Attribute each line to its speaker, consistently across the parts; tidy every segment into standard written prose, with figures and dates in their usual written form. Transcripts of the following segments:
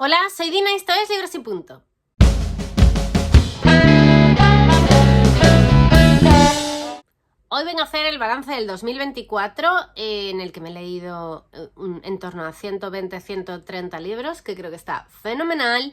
Speaker 1: Hola, soy Dina y esto es Libros y Punto. Hoy vengo a hacer el balance del 2024, en el que me he leído en torno a 120-130 libros, que creo que está fenomenal.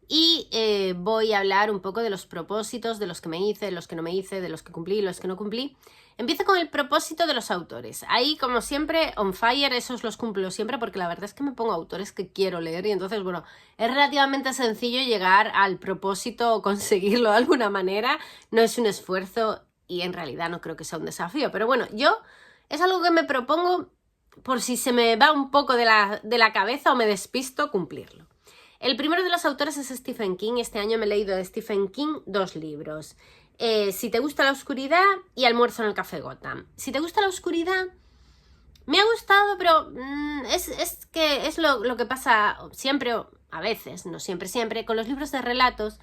Speaker 1: Y voy a hablar un poco de los propósitos, de los que me hice, de los que no me hice, de los que cumplí y los que no cumplí. Empiezo con el propósito de los autores. Ahí, como siempre, on fire, esos los cumplo siempre porque la verdad es que me pongo autores que quiero leer y entonces, bueno, es relativamente sencillo llegar al propósito o conseguirlo de alguna manera. No es un esfuerzo y en realidad no creo que sea un desafío, pero bueno, yo es algo que me propongo por si se me va un poco de la cabeza o me despisto, cumplirlo. El primero de los autores es Stephen King. Este año me he leído de Stephen King 2 libros. Si te gusta la oscuridad y Almuerzo en el Café Gotham. Si te gusta la oscuridad, me ha gustado, pero es que es lo que pasa siempre, o a veces, no siempre, con los libros de relatos,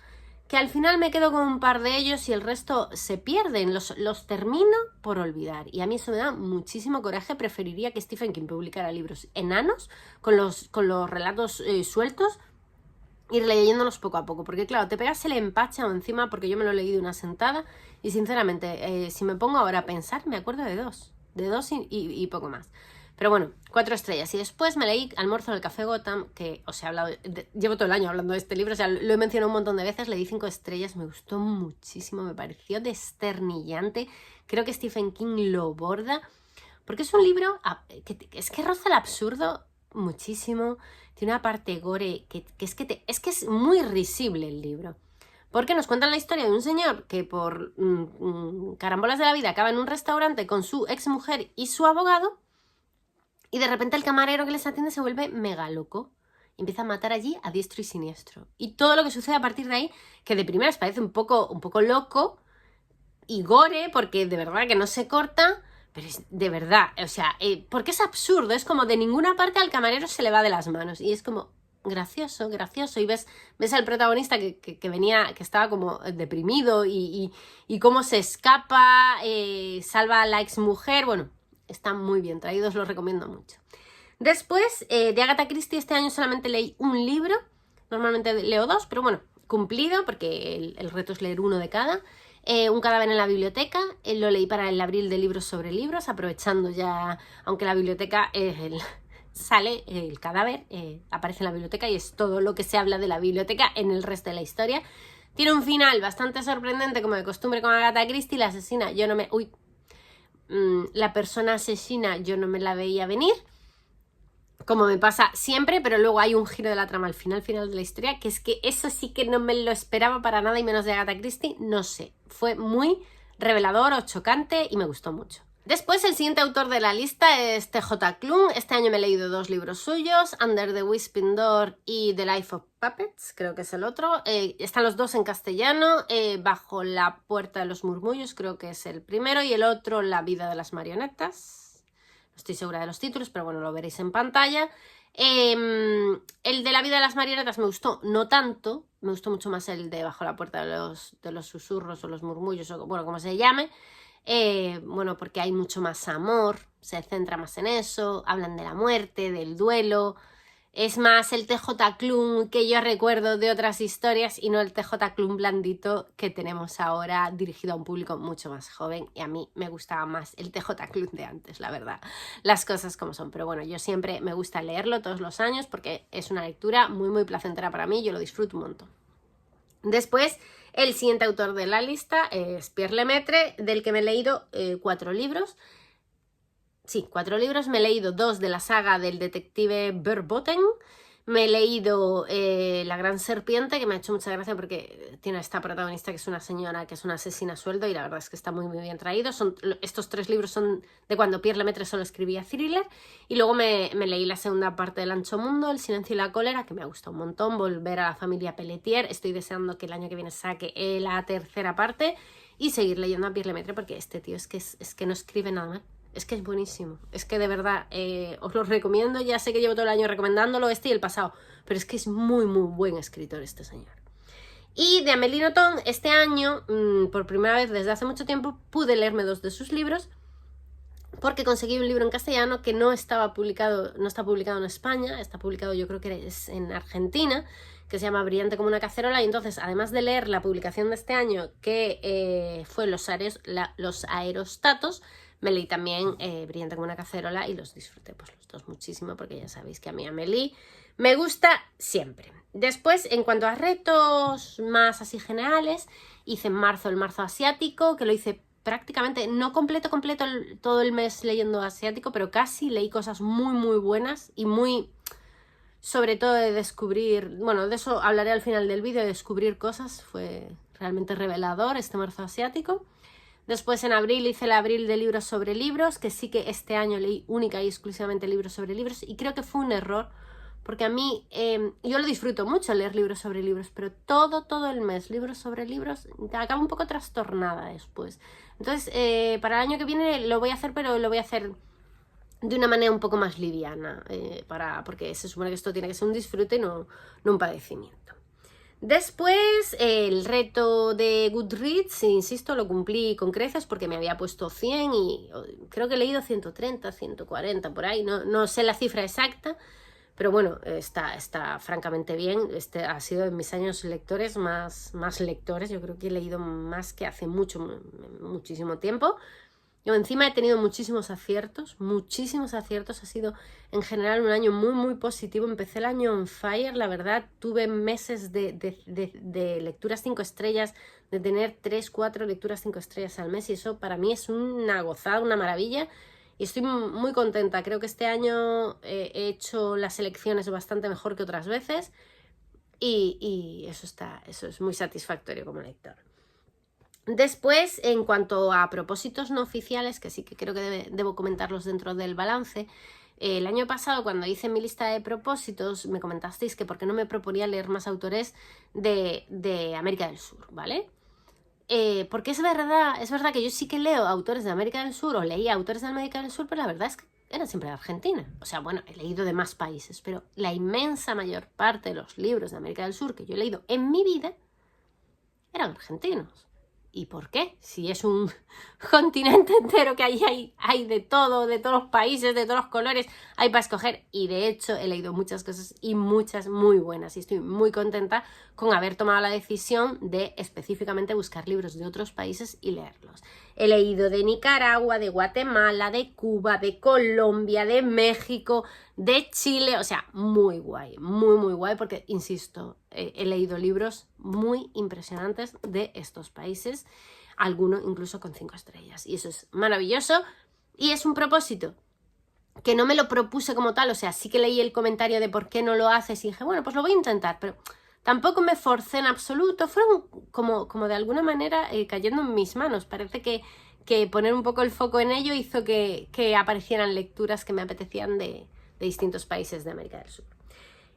Speaker 1: que al final me quedo con un par de ellos y el resto se pierden, los termino por olvidar. Y a mí eso me da muchísimo coraje. Preferiría que Stephen King publicara libros enanos, con los relatos sueltos, ir leyéndolos poco a poco, porque claro, te pegas el empachado encima, porque yo me lo he leído de una sentada y sinceramente, si me pongo ahora a pensar, me acuerdo de dos y poco más. Pero bueno, 4 estrellas. Y después me leí Almuerzo en el Café Gotham, que os he hablado, llevo todo el año hablando de este libro, o sea, lo he mencionado un montón de veces, le di 5 estrellas, me gustó muchísimo, me pareció desternillante, creo que Stephen King lo borda, porque es un libro es que roza el absurdo muchísimo, tiene una parte gore que es muy risible el libro. Porque nos cuentan la historia de un señor que por carambolas de la vida acaba en un restaurante con su exmujer y su abogado, y de repente el camarero que les atiende se vuelve mega loco. Y empieza a matar allí a diestro y siniestro. Y todo lo que sucede a partir de ahí, que de primeras parece un poco loco y gore, porque de verdad que no se corta, pero es de verdad, o sea, porque es absurdo, es como de ninguna parte al camarero se le va de las manos. Y es como gracioso, y ves al protagonista que venía, que estaba como deprimido y cómo se escapa, salva a la exmujer. Bueno, está muy bien traído, os lo recomiendo mucho. Después, de Agatha Christie, este año solamente leí un libro, normalmente leo 2, pero bueno, cumplido, porque el reto es leer uno de cada. Un cadáver en la biblioteca, lo leí para el abril de libros sobre libros, aprovechando ya, aunque la biblioteca sale el cadáver, aparece en la biblioteca y es todo lo que se habla de la biblioteca en el resto de la historia. Tiene un final bastante sorprendente, como de costumbre con Agatha Christie. La asesina, la persona asesina yo no me la veía venir, como me pasa siempre, pero luego hay un giro de la trama al final de la historia, que es que eso sí que no me lo esperaba para nada, y menos de Agatha Christie, no sé, fue muy revelador o chocante y me gustó mucho. Después, el siguiente autor de la lista es TJ Klum. Este año me he leído 2 libros suyos, Under the Whispering Door y The Life of Puppets, creo que es el otro. Están los dos en castellano, Bajo la Puerta de los Murmullos, creo que es el primero, y el otro, La Vida de las Marionetas. No estoy segura de los títulos, pero bueno, lo veréis en pantalla. El de La Vida de las Marionetas me gustó, no tanto, me gustó mucho más el de Bajo la Puerta de los Susurros o los Murmullos, o bueno, como se llame. Bueno, porque hay mucho más amor, se centra más en eso, hablan de la muerte, del duelo. Es más el TJ Klum que yo recuerdo de otras historias y no el TJ Klum blandito que tenemos ahora, dirigido a un público mucho más joven, y a mí me gustaba más el TJ Klum de antes, la verdad, las cosas como son. Pero bueno, yo siempre me gusta leerlo todos los años porque es una lectura muy placentera para mí, yo lo disfruto un montón. Después, el siguiente autor de la lista es Pierre Lemaitre, del que me he leído 4 libros. Sí, 4 libros. Me he leído 2 de la saga del detective Verboten. Me he leído La Gran Serpiente, que me ha hecho mucha gracia porque tiene a esta protagonista que es una señora que es una asesina a sueldo, y la verdad es que está muy bien traído. Estos 3 libros son de cuando Pierre Lemaitre solo escribía thriller. Y luego me leí la segunda parte del Ancho Mundo, El Silencio y la Cólera, que me ha gustado un montón. Volver a la familia Pelletier. Estoy deseando que el año que viene saque la tercera parte y seguir leyendo a Pierre Lemaitre, porque este tío es que no escribe nada mal. Es que es buenísimo, es que de verdad os lo recomiendo. Ya sé que llevo todo el año recomendándolo, este y el pasado, pero es que es muy buen escritor este señor. Y de Amélie Nothomb, este año, por primera vez desde hace mucho tiempo, pude leerme 2 de sus libros, porque conseguí un libro en castellano que no está publicado en España, está publicado, yo creo que es en Argentina, que se llama Brillante como una cacerola. Y entonces, además de leer la publicación de este año, que fue Los aerostatos, me leí también Brillante como una cacerola y los disfruté pues los dos muchísimo, porque ya sabéis que a mí Amélie me gusta siempre. Después, en cuanto a retos más así generales, hice en marzo el marzo asiático, que lo hice prácticamente, no completo todo el mes leyendo asiático, pero casi leí cosas muy buenas y muy, sobre todo de descubrir, bueno, de eso hablaré al final del vídeo, de descubrir cosas, fue realmente revelador este marzo asiático. Después en abril hice el abril de libros sobre libros, que sí que este año leí única y exclusivamente libros sobre libros, y creo que fue un error, porque a mí, yo lo disfruto mucho leer libros sobre libros, pero todo el mes, libros sobre libros, acabo un poco trastornada después. Entonces, para el año que viene lo voy a hacer, pero lo voy a hacer de una manera un poco más liviana, porque se supone que esto tiene que ser un disfrute y no un padecimiento. Después, el reto de Goodreads, insisto, lo cumplí con creces porque me había puesto 100 y creo que he leído 130, 140, por ahí, no sé la cifra exacta, pero bueno, está francamente bien. Este ha sido de mis años lectores más lectores. Yo creo que he leído más que hace muchísimo tiempo. Yo encima he tenido muchísimos aciertos. Ha sido en general un año muy positivo. Empecé el año on fire, la verdad. Tuve meses de lecturas 5 estrellas, de tener 3, 4 lecturas 5 estrellas al mes, y eso para mí es una gozada, una maravilla. Y estoy muy contenta. Creo que este año he hecho las selecciones bastante mejor que otras veces. Y eso es muy satisfactorio como lector. Después, en cuanto a propósitos no oficiales, que sí que creo que debo comentarlos dentro del balance, el año pasado, cuando hice mi lista de propósitos, me comentasteis que por qué no me proponía leer más autores de América del Sur, ¿vale? Porque es verdad que yo sí que leo autores de América del Sur, o leía autores de América del Sur, pero la verdad es que eran siempre de Argentina. O sea, bueno, he leído de más países, pero la inmensa mayor parte de los libros de América del Sur que yo he leído en mi vida eran argentinos. ¿Y por qué? Si es un continente entero que hay de todo, de todos los países, de todos los colores, hay para escoger. Y de hecho he leído muchas cosas y muchas muy buenas. Y estoy muy contenta con haber tomado la decisión de específicamente buscar libros de otros países y leerlos. He leído de Nicaragua, de Guatemala, de Cuba, de Colombia, de México, de Chile. O sea, muy guay, muy guay, porque, insisto, he leído libros muy impresionantes de estos países, algunos incluso con 5 estrellas, y eso es maravilloso. Y es un propósito que no me lo propuse como tal, o sea, sí que leí el comentario de por qué no lo haces y dije, bueno, pues lo voy a intentar, pero tampoco me forcé en absoluto. Fueron como de alguna manera cayendo en mis manos. Parece que poner un poco el foco en ello hizo que aparecieran lecturas que me apetecían de distintos países de América del Sur.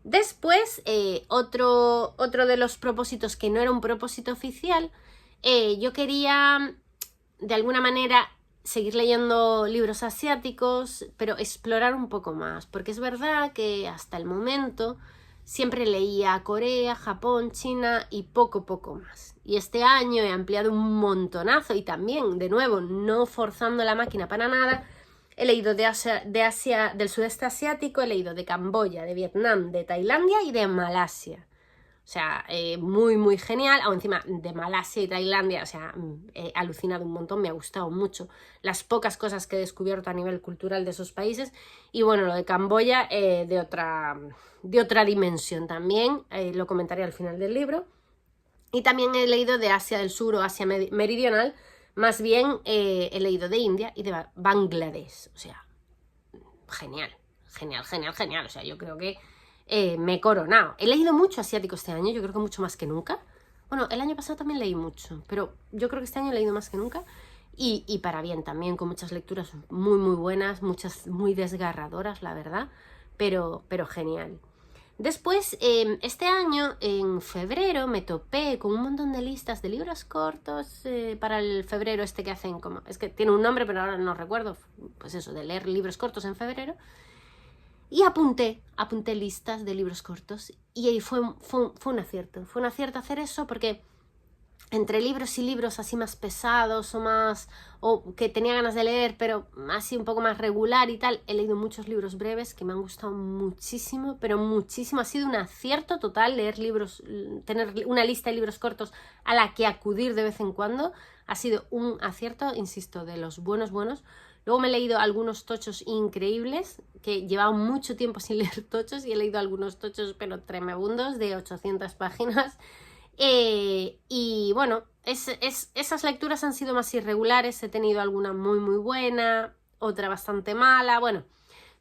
Speaker 1: Después, otro de los propósitos que no era un propósito oficial, yo quería de alguna manera seguir leyendo libros asiáticos, pero explorar un poco más, porque es verdad que hasta el momento siempre leía Corea, Japón, China y poco más. Y este año he ampliado un montonazo y también, de nuevo, no forzando la máquina para nada. He leído de Asia, del sudeste asiático, he leído de Camboya, de Vietnam, de Tailandia y de Malasia. O sea, muy genial. Aún encima de Malasia y Tailandia, o sea, he alucinado un montón, me ha gustado mucho las pocas cosas que he descubierto a nivel cultural de esos países. Y bueno, lo de Camboya, de otra dimensión también, lo comentaré al final del libro. Y también he leído de Asia del Sur o Asia Meridional. Más bien he leído de India y de Bangladesh. O sea, genial. O sea, yo creo que me he coronado. He leído mucho asiático este año, yo creo que mucho más que nunca. Bueno, el año pasado también leí mucho, pero yo creo que este año he leído más que nunca. Y para bien también, con muchas lecturas muy buenas, muchas muy desgarradoras, la verdad, pero genial. Después, este año, en febrero, me topé con un montón de listas de libros cortos para el febrero este que hacen, como es que tiene un nombre, pero ahora no recuerdo, pues eso, de leer libros cortos en febrero. Y apunté listas de libros cortos y fue un acierto. Fue un acierto hacer eso porque entre libros y libros así más pesados o que tenía ganas de leer, pero así un poco más regular y tal, he leído muchos libros breves que me han gustado muchísimo, pero muchísimo. Ha sido un acierto total leer libros, tener una lista de libros cortos a la que acudir de vez en cuando. Ha sido un acierto, insisto, de los buenos. Luego me he leído algunos tochos increíbles, que llevaba mucho tiempo sin leer tochos, y he leído algunos tochos pero tremebundos de 800 páginas. Y bueno, esas lecturas han sido más irregulares. He tenido alguna muy buena, otra bastante mala, bueno,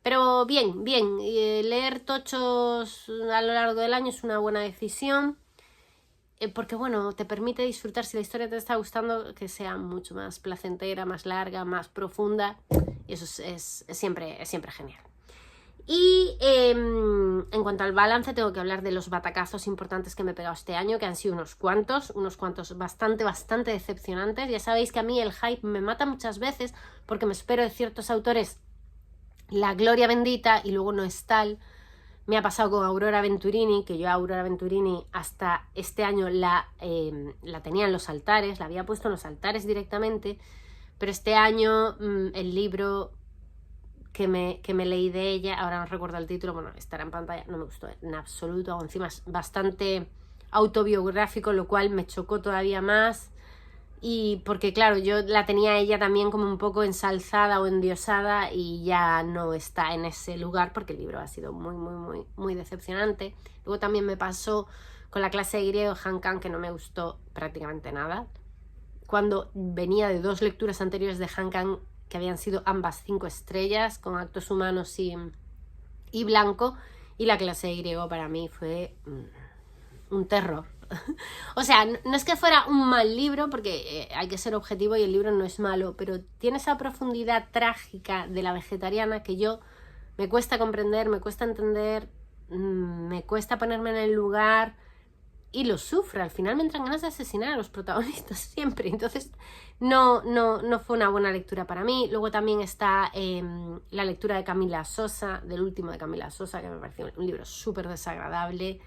Speaker 1: pero bien. Leer tochos a lo largo del año es una buena decisión, porque bueno, te permite disfrutar, si la historia te está gustando, que sea mucho más placentera, más larga, más profunda, y eso es siempre genial. Y en cuanto al balance, tengo que hablar de los batacazos importantes que me he pegado este año, que han sido unos cuantos bastante decepcionantes. Ya sabéis que a mí el hype me mata muchas veces, porque me espero de ciertos autores la gloria bendita y luego no es tal. Me ha pasado con Aurora Venturini, que yo a Aurora Venturini hasta este año la tenía en los altares, la había puesto en los altares directamente, pero este año el libro que me leí de ella, ahora no recuerdo el título, bueno, estará en pantalla, no me gustó en absoluto, encima es bastante autobiográfico, lo cual me chocó todavía más, y porque claro, yo la tenía ella también como un poco ensalzada o endiosada, y ya no está en ese lugar porque el libro ha sido muy decepcionante. Luego también me pasó con la clase de griego Han Kang, que no me gustó prácticamente nada, cuando venía de 2 lecturas anteriores de Han Kang que habían sido ambas 5 estrellas, con actos humanos y blanco, y la clase de griego para mí fue un terror. O sea, no es que fuera un mal libro, porque hay que ser objetivo y el libro no es malo, pero tiene esa profundidad trágica de la vegetariana que me cuesta comprender, me cuesta entender, me cuesta ponerme en el lugar, y lo sufro. Al final me entran ganas de asesinar a los protagonistas siempre, entonces no fue una buena lectura para mí. Luego también está la lectura de Camila Sosa, del último de Camila Sosa, que me pareció un libro súper desagradable,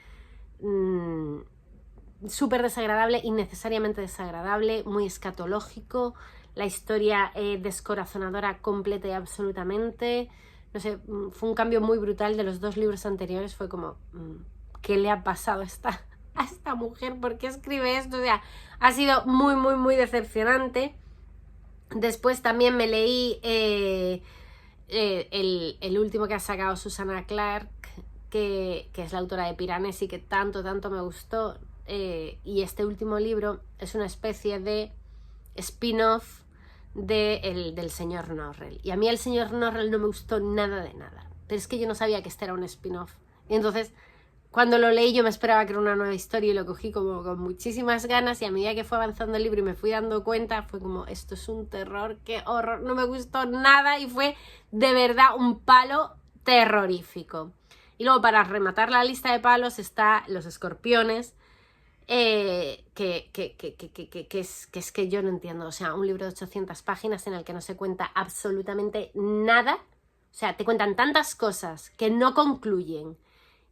Speaker 1: innecesariamente desagradable, muy escatológico, la historia descorazonadora completa y absolutamente, no sé, fue un cambio muy brutal de los 2 libros anteriores. Fue como, ¿qué le ha pasado a esta mujer? ¿Por qué escribe esto? O sea, ha sido muy decepcionante. Después también me leí el último que ha sacado Susanna Clarke, que es la autora de Piranesi, que tanto me gustó, y este último libro es una especie de spin-off del señor Norrell, y a mí el señor Norrell no me gustó nada de nada, pero es que yo no sabía que este era un spin-off, y entonces cuando lo leí yo me esperaba que era una nueva historia, y lo cogí como con muchísimas ganas, y a medida que fue avanzando el libro y me fui dando cuenta, fue como, esto es un terror, qué horror, no me gustó nada, y fue de verdad un palo terrorífico. Y luego, para rematar la lista de palos, está Los Escorpiones, que es que yo no entiendo. O sea, un libro de 800 páginas en el que no se cuenta absolutamente nada. O sea, te cuentan tantas cosas que no concluyen,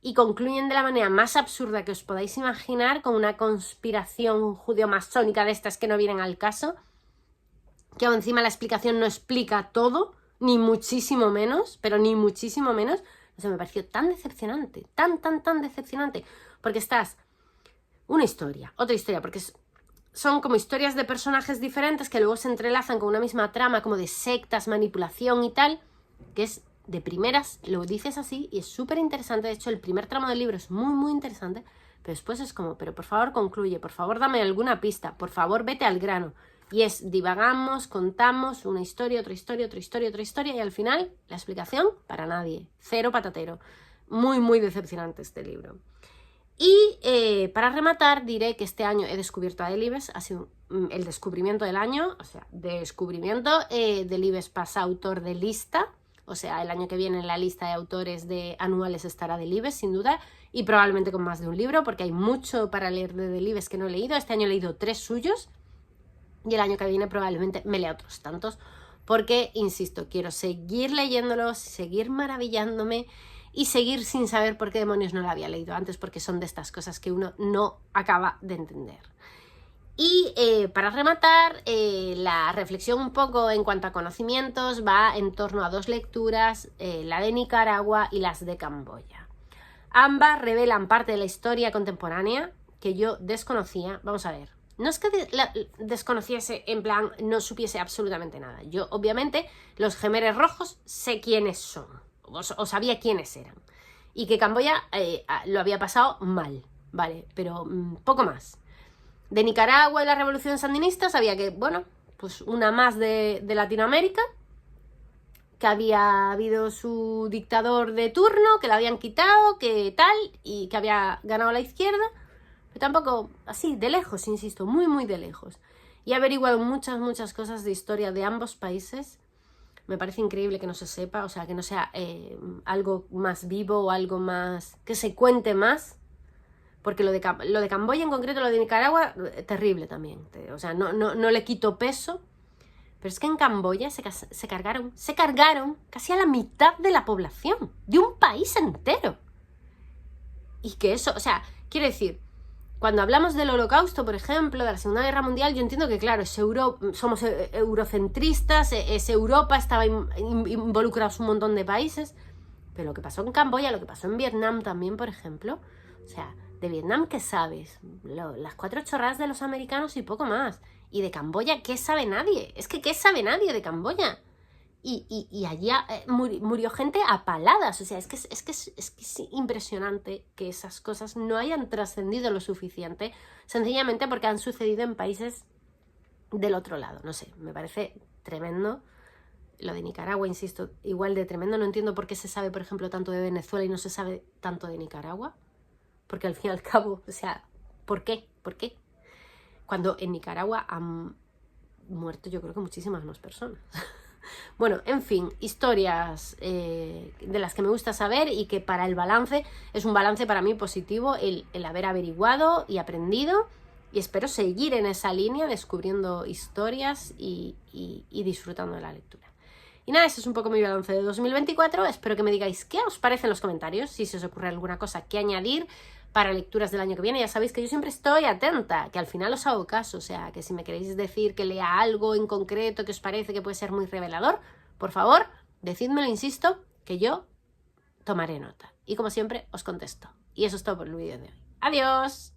Speaker 1: y concluyen de la manera más absurda que os podáis imaginar, con una conspiración judeo-masónica de estas que no vienen al caso, que aún encima la explicación no explica todo, ni muchísimo menos, pero ni muchísimo menos. O sea, me pareció tan decepcionante, tan decepcionante, porque estás una historia, otra historia, porque son como historias de personajes diferentes que luego se entrelazan con una misma trama, como de sectas, manipulación y tal, que es de primeras, lo dices así y es súper interesante. De hecho, el primer tramo del libro es muy interesante, pero después es como, pero por favor concluye, por favor dame alguna pista, por favor vete al grano. Y es divagamos, contamos una historia, otra historia, y al final la explicación para nadie, cero patatero. Muy decepcionante este libro. Y para rematar diré que este año he descubierto a Delibes, ha sido el descubrimiento del año, o sea, descubrimiento. Delibes pasa autor de lista, o sea, el año que viene en la lista de autores anuales estará Delibes, sin duda, y probablemente con más de un libro, porque hay mucho para leer de Delibes que no he leído. Este año he leído 3 suyos, y el año que viene probablemente me lea otros tantos, porque, insisto, quiero seguir leyéndolos, seguir maravillándome y seguir sin saber por qué demonios no lo había leído antes, porque son de estas cosas que uno no acaba de entender. Y para rematar, la reflexión un poco en cuanto a conocimientos va en torno a 2 lecturas, la de Nicaragua y las de Camboya. Ambas revelan parte de la historia contemporánea que yo desconocía. Vamos a ver, no es que desconociese, en plan, no supiese absolutamente nada. Yo, obviamente, los Jemeres Rojos sé quiénes son, o sabía quiénes eran. Y que Camboya lo había pasado mal, ¿vale? Pero poco más. De Nicaragua y la revolución sandinista sabía que, bueno, pues una más de Latinoamérica, que había habido su dictador de turno, que la habían quitado, que tal, y que había ganado la izquierda, pero tampoco así, de lejos, insisto, muy, muy de lejos. Y he averiguado muchas cosas de historia de ambos países. Me parece increíble que no se sepa, o sea, que no sea algo más vivo o algo más, que se cuente más. Porque lo de Camboya en concreto, lo de Nicaragua, terrible también. O sea, no le quito peso. Pero es que en Camboya se cargaron casi a la mitad de la población. De un país entero. Y que eso, o sea, quiero decir, cuando hablamos del Holocausto, por ejemplo, de la Segunda Guerra Mundial, yo entiendo que, claro, somos eurocentristas, es Europa, estaba involucrados un montón de países. Pero lo que pasó en Camboya, lo que pasó en Vietnam también, por ejemplo, o sea, de Vietnam, ¿qué sabes? Las 4 chorradas de los americanos y poco más. Y de Camboya, ¿qué sabe nadie? Es que ¿qué sabe nadie de Camboya? Y allí murió gente a paladas. O sea, es que es impresionante que esas cosas no hayan trascendido lo suficiente, sencillamente porque han sucedido en países del otro lado. No sé, me parece tremendo. Lo de Nicaragua, insisto, igual de tremendo. No entiendo por qué se sabe, por ejemplo, tanto de Venezuela y no se sabe tanto de Nicaragua. Porque al fin y al cabo, o sea, ¿por qué? ¿Por qué? Cuando en Nicaragua han muerto, yo creo que muchísimas más personas. Bueno, en fin, historias de las que me gusta saber y que para el balance, es un balance para mí positivo el haber averiguado y aprendido, y espero seguir en esa línea descubriendo historias y disfrutando de la lectura. Y nada, ese es un poco mi balance de 2024. Espero que me digáis qué os parece en los comentarios, si se os ocurre alguna cosa que añadir para lecturas del año que viene. Ya sabéis que yo siempre estoy atenta, que al final os hago caso, o sea, que si me queréis decir que lea algo en concreto que os parece que puede ser muy revelador, por favor, decídmelo, insisto, que yo tomaré nota. Y como siempre, os contesto. Y eso es todo por el vídeo de hoy. ¡Adiós!